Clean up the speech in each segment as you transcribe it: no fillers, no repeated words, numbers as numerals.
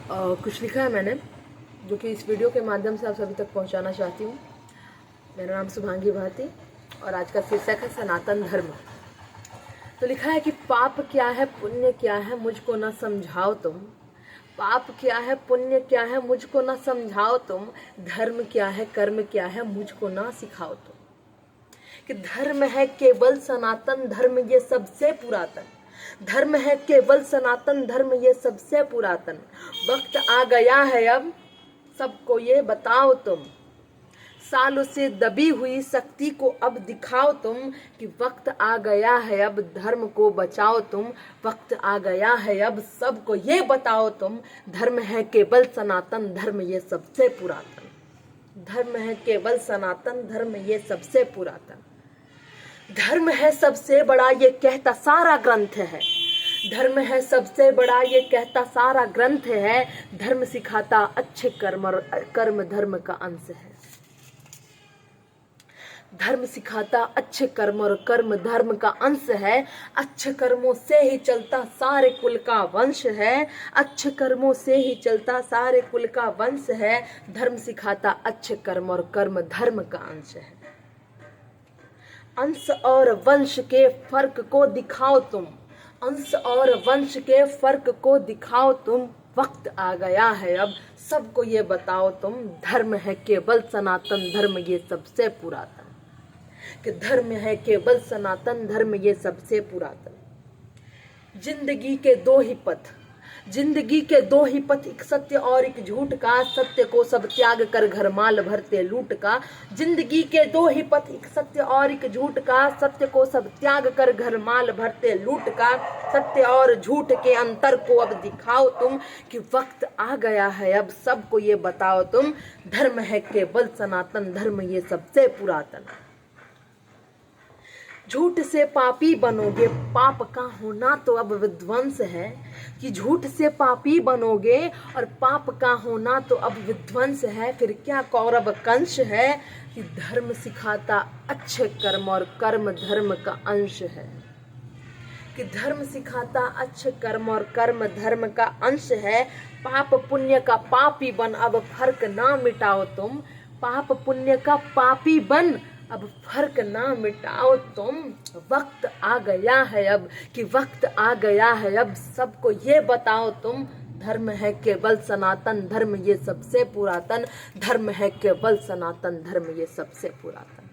कुछ लिखा है मैंने जो कि इस वीडियो के माध्यम से आप सभी तक पहुंचाना चाहती हूँ। मेरा नाम शुभांगी भाटी और आज का शीर्षक है सनातन धर्म। तो लिखा है कि पाप क्या है पुण्य क्या है मुझको न समझाओ तुम, पाप क्या है पुण्य क्या है मुझको न समझाओ तुम, धर्म क्या है कर्म क्या है मुझको न सिखाओ तुम। कि धर्म है केवल सनातन धर्म ये सबसे पुरातन, धर्म है केवल सनातन धर्म ये सबसे पुरातन। वक्त आ गया है अब सबको ये बताओ तुम, सालों से दबी हुई शक्ति को अब दिखाओ तुम। कि वक्त आ गया है अब धर्म को बचाओ तुम, वक्त आ गया है अब सबको ये बताओ तुम। धर्म है केवल सनातन धर्म ये सबसे पुरातन, धर्म है केवल सनातन धर्म ये सबसे पुरातन। धर्म है सबसे बड़ा ये कहता सारा ग्रंथ है, धर्म है सबसे बड़ा ये कहता सारा ग्रंथ है। धर्म सिखाता अच्छे कर्म और कर्म धर्म का अंश है, धर्म सिखाता अच्छे कर्म और कर्म धर्म का अंश है। अच्छे कर्मों से ही चलता सारे कुल का वंश है, अच्छे कर्मों से ही चलता सारे कुल का वंश है। धर्म सिखाता अच्छे कर्म और कर्म धर्म का अंश है। अंश और वंश के फर्क को दिखाओ तुम, अंश और वंश के फर्क को दिखाओ तुम। वक्त आ गया है अब सबको ये बताओ तुम, धर्म है केवल सनातन धर्म ये सबसे पुरातन। कि धर्म है केवल सनातन धर्म ये सबसे पुरातन। जिंदगी के दो ही पथ, जिंदगी के दो ही पथ, एक सत्य और एक झूठ का। सत्य को सब त्याग कर घर माल भरते लूट का। जिंदगी के दो ही पथ, एक सत्य और एक झूठ का। सत्य को सब त्याग कर घर माल भरते लूट का। सत्य और झूठ के अंतर को अब दिखाओ तुम। कि वक्त आ गया है अब सबको ये बताओ तुम, धर्म है केवल सनातन धर्म ये सबसे पुरातन। झूठ से पापी बनोगे पाप का होना तो अब विध्वंस है। कि झूठ से पापी बनोगे और पाप का होना तो अब विध्वंस है। फिर क्या कौरव कंस है। कि धर्म सिखाता अच्छे कर्म और कर्म धर्म का अंश है। कि धर्म सिखाता अच्छे कर्म और कर्म धर्म का अंश है। पाप पुण्य का पापी बन अब फर्क ना मिटाओ तुम, पाप पुण्य का पापी बन अब फर्क ना मिटाओ तुम। वक्त आ गया है अब, कि वक्त आ गया है अब सबको ये बताओ तुम। धर्म है केवल सनातन धर्म ये सबसे पुरातन, धर्म है केवल सनातन धर्म ये सबसे पुरातन।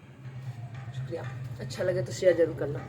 शुक्रिया, अच्छा लगे तो शेयर जरूर करना।